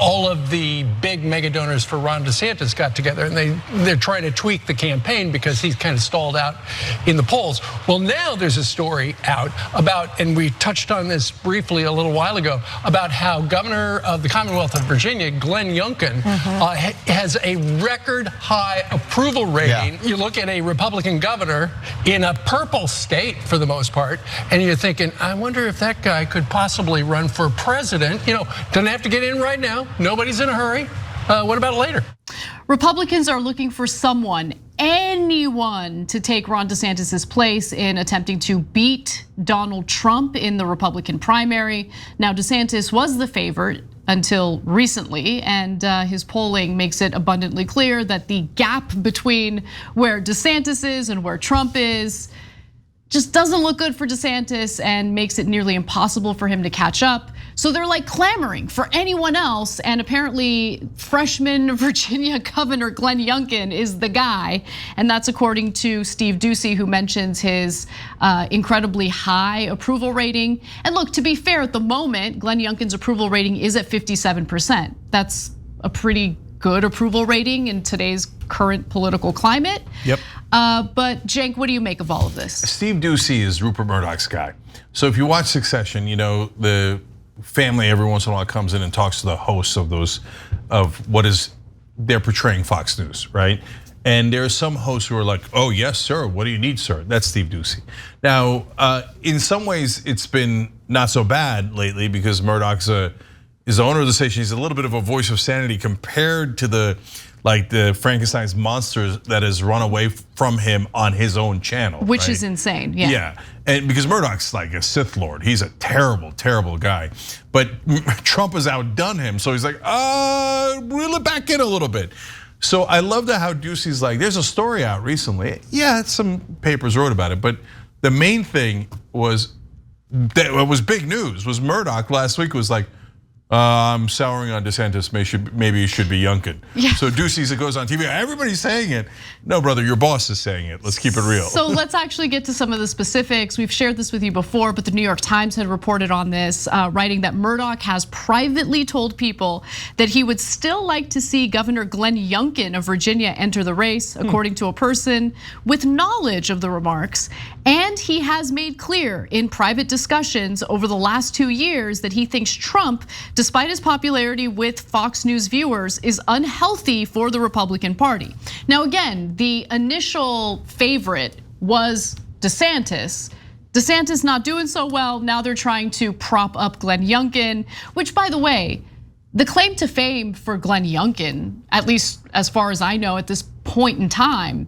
all of the big mega donors for Ron DeSantis got together, and they're trying to tweak the campaign because he's kind of stalled out in the polls. Well, now there's a story out about, and we touched on this briefly a little while ago, about how Governor of the Commonwealth of Virginia, Glenn Youngkin, has a record high approval rating. Yeah. You look at a Republican governor in a purple state for the most part, and you're thinking, I wonder if that guy could possibly run for president. You know, doesn't have to get in right now. Nobody's in a hurry. What about later? Republicans are looking for someone, anyone, to take Ron DeSantis' place in attempting to beat Donald Trump in the Republican primary. Now, DeSantis was the favorite until recently, and his polling makes it abundantly clear that the gap between where DeSantis is and where Trump is just doesn't look good for DeSantis and makes it nearly impossible for him to catch up. So they're like clamoring for anyone else, and apparently freshman Virginia Governor Glenn Youngkin is the guy, and that's according to Steve Doocy, who mentions his incredibly high approval rating. And look, to be fair, at the moment, Glenn Youngkin's approval rating is at 57%. That's a pretty good approval rating in today's current political climate. Yep. But Cenk, what do you make of all of this? Steve Doocy is Rupert Murdoch's guy. So if you watch Succession, you know the family every once in a while comes in and talks to the hosts of they're portraying Fox News, right? And there are some hosts who are like, oh yes, sir, what do you need, sir? That's Steve Doocy. Now, in some ways, it's been not so bad lately because Murdoch's is the owner of the station. He's a little bit of a voice of sanity compared to the Frankenstein's monsters that has run away from him on his own channel. Which is insane, yeah. Yeah, and because Murdoch's like a Sith Lord. He's a terrible, terrible guy. But Trump has outdone him, so he's like, reel it back in a little bit. So I love how Doocy's like, there's a story out recently. Yeah, some papers wrote about it, but the main thing was, that was big news, was Murdoch last week was like, I'm souring on DeSantis, maybe it should be Youngkin. Yeah. So Doocy goes on TV, everybody's saying it. No, brother, your boss is saying it. Let's keep it real. So let's actually get to some of the specifics. We've shared this with you before, but the New York Times had reported on this, writing that Murdoch has privately told people that he would still like to see Governor Glenn Youngkin of Virginia enter the race, according to a person with knowledge of the remarks. And he has made clear in private discussions over the last 2 years that he thinks Trump, despite his popularity with Fox News viewers, is unhealthy for the Republican Party. Now again, the initial favorite was DeSantis. DeSantis not doing so well, now they're trying to prop up Glenn Youngkin, which by the way, the claim to fame for Glenn Youngkin, at least as far as I know at this point in time,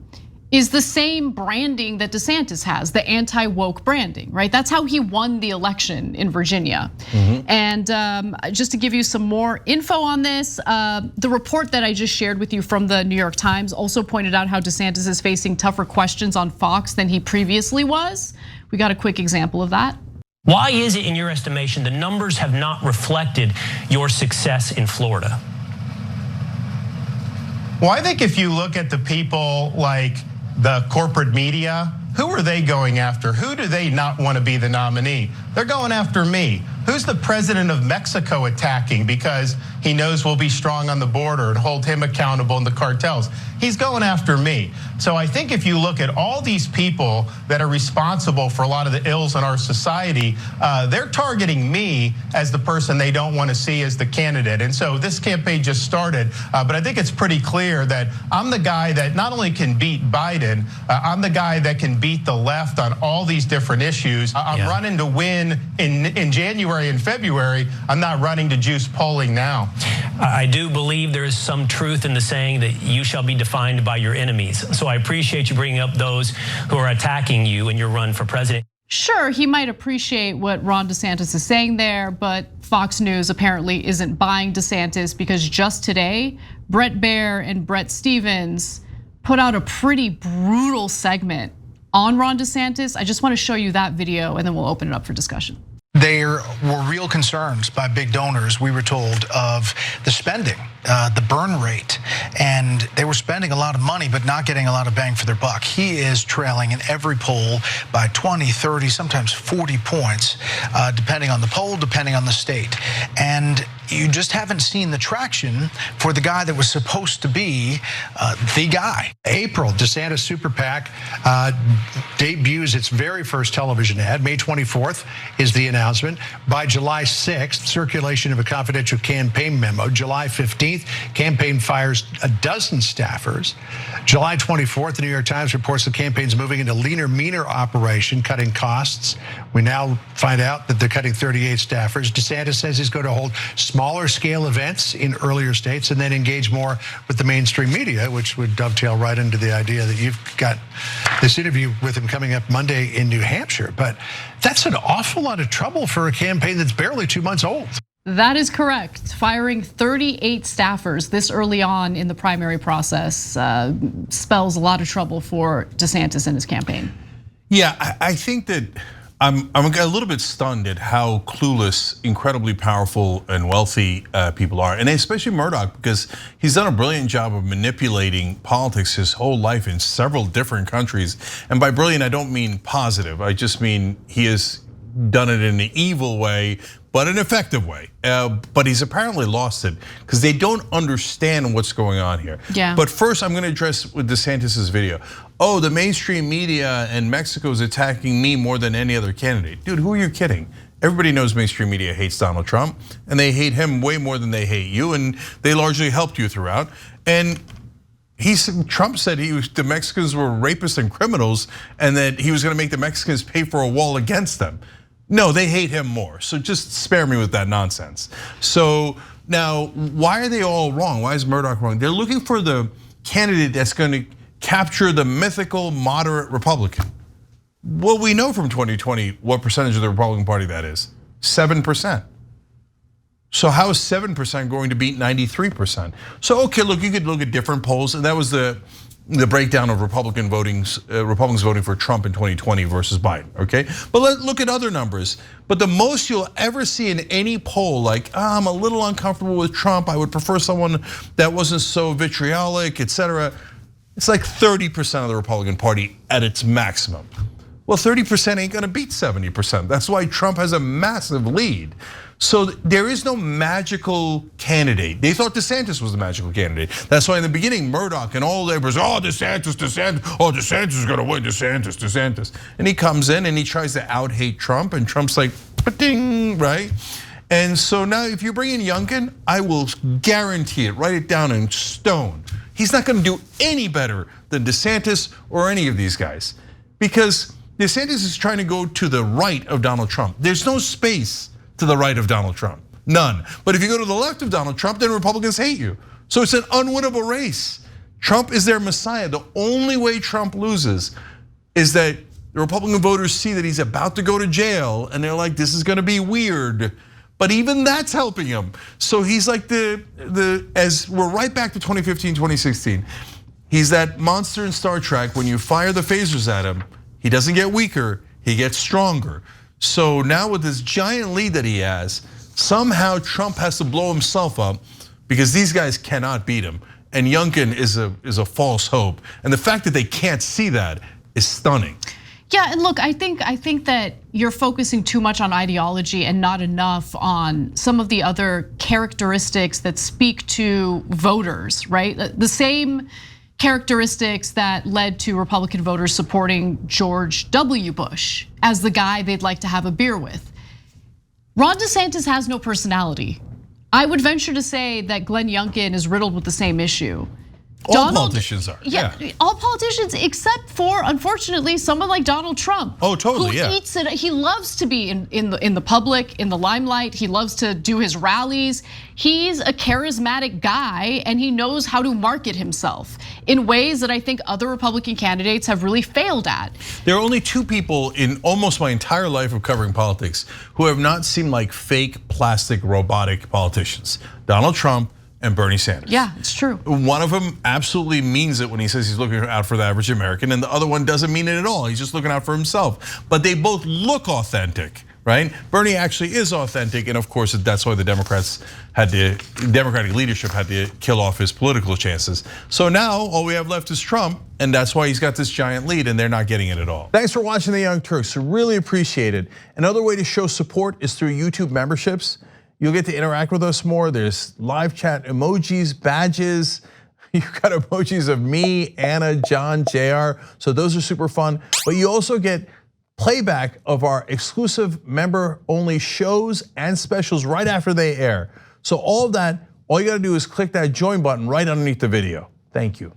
is the same branding that DeSantis has, the anti-woke branding, right? That's how he won the election in Virginia. And just to give you some more info on this, the report that I just shared with you from the New York Times also pointed out how DeSantis is facing tougher questions on Fox than he previously was. We got a quick example of that. Why is it, in your estimation, the numbers have not reflected your success in Florida? Well, I think if you look at the people like the corporate media, who are they going after? Who do they not want to be the nominee? They're going after me. Who's the president of Mexico attacking because he knows we'll be strong on the border and hold him accountable in the cartels? He's going after me. So I think if you look at all these people that are responsible for a lot of the ills in our society, they're targeting me as the person they don't want to see as the candidate. And so this campaign just started, but I think it's pretty clear that I'm the guy that not only can beat Biden, I'm the guy that can beat the left on all these different issues. I'm running to win in January and February. I'm not running to juice polling now. I do believe there is some truth in the saying that you shall be defined by your enemies. So I appreciate you bringing up those who are attacking you in your run for president. Sure, he might appreciate what Ron DeSantis is saying there, but Fox News apparently isn't buying DeSantis because just today, Bret Baier and Bret Stephens put out a pretty brutal segment on Ron DeSantis. I just want to show you that video and then we'll open it up for discussion. There were real concerns by big donors, we were told, of the spending, the burn rate. And they were spending a lot of money, but not getting a lot of bang for their buck. He is trailing in every poll by 20, 30, sometimes 40 points, depending on the poll, depending on the state. And you just haven't seen the traction for the guy that was supposed to be the guy. April, DeSantis Super PAC debuts its very first television ad. May 24th is the announcement. By July 6th, circulation of a confidential campaign memo. July 15th, campaign fires a dozen staffers. July 24th, the New York Times reports the campaign's moving into leaner, meaner operation, cutting costs. We now find out that they're cutting 38 staffers. DeSantis says he's going to hold smaller scale events in earlier states and then engage more with the mainstream media, which would dovetail right into the idea that you've got this interview with him coming up Monday in New Hampshire. But that's an awful lot of trouble for a campaign that's barely 2 months old. That is correct. Firing 38 staffers this early on in the primary process spells a lot of trouble for DeSantis and his campaign. Yeah, I think that I'm a little bit stunned at how clueless, incredibly powerful and wealthy people are, and especially Murdoch, because he's done a brilliant job of manipulating politics his whole life in several different countries. And by brilliant, I don't mean positive. I just mean he has done it in an evil way, but an effective way. But he's apparently lost it because they don't understand what's going on here. Yeah. But first, I'm going to address with DeSantis's video. Oh, the mainstream media and Mexico is attacking me more than any other candidate. Dude, who are you kidding? Everybody knows mainstream media hates Donald Trump, and they hate him way more than they hate you, and they largely helped you throughout. And Trump said the Mexicans were rapists and criminals, and that he was going to make the Mexicans pay for a wall against them. No, they hate him more. So just spare me with that nonsense. So now, why are they all wrong? Why is Murdoch wrong? They're looking for the candidate that's going to capture the mythical moderate Republican. Well, we know from 2020 what percentage of the Republican Party that is, 7%. So how is 7% going to beat 93%? So okay, look, you could look at different polls, and that was the breakdown of Republicans voting for Trump in 2020 versus Biden, okay? But let's look at other numbers. But the most you'll ever see in any poll, like, I'm a little uncomfortable with Trump, I would prefer someone that wasn't so vitriolic, etc. It's like 30% of the Republican Party at its maximum. Well, 30% ain't gonna beat 70%. That's why Trump has a massive lead. So there is no magical candidate. They thought DeSantis was the magical candidate. That's why in the beginning, Murdoch and all labors, DeSantis, DeSantis is gonna win, DeSantis. And he comes in and he tries to out-hate Trump, and Trump's like, ding, right? And so now if you bring in Youngkin, I will guarantee it, write it down in stone. He's not gonna do any better than DeSantis or any of these guys, because DeSantis is trying to go to the right of Donald Trump. There's no space to the right of Donald Trump, none. But if you go to the left of Donald Trump, then Republicans hate you. So it's an unwinnable race. Trump is their messiah. The only way Trump loses is that the Republican voters see that he's about to go to jail, and they're like, this is gonna be weird. But even that's helping him. So he's like as we're right back to 2015, 2016. He's that monster in Star Trek. When you fire the phasers at him, he doesn't get weaker, he gets stronger. So now with this giant lead that he has, somehow Trump has to blow himself up because these guys cannot beat him. And Youngkin is a false hope. And the fact that they can't see that is stunning. Yeah, and look, I think that you're focusing too much on ideology and not enough on some of the other characteristics that speak to voters, right? The same characteristics that led to Republican voters supporting George W. Bush as the guy they'd like to have a beer with. Ron DeSantis has no personality. I would venture to say that Glenn Youngkin is riddled with the same issue. All politicians are. Yeah, all politicians except for, unfortunately, someone like Donald Trump. Oh, totally, who eats it. He loves to be in the public, in the limelight. He loves to do his rallies. He's a charismatic guy, and he knows how to market himself in ways that I think other Republican candidates have really failed at. There are only two people in almost my entire life of covering politics who have not seemed like fake, plastic, robotic politicians: Donald Trump and Bernie Sanders. Yeah, it's true. One of them absolutely means it when he says he's looking out for the average American, and the other one doesn't mean it at all. He's just looking out for himself. But they both look authentic, right? Bernie actually is authentic, and of course that's why the Democratic leadership had to kill off his political chances. So now all we have left is Trump, and that's why he's got this giant lead, and they're not getting it at all. Thanks for watching The Young Turks. Really appreciate it. Another way to show support is through YouTube memberships. You'll get to interact with us more. There's live chat emojis, badges. You've got emojis of me, Anna, John, JR. So those are super fun. But you also get playback of our exclusive member-only shows and specials right after they air. So all of that, all you gotta do is click that join button right underneath the video. Thank you.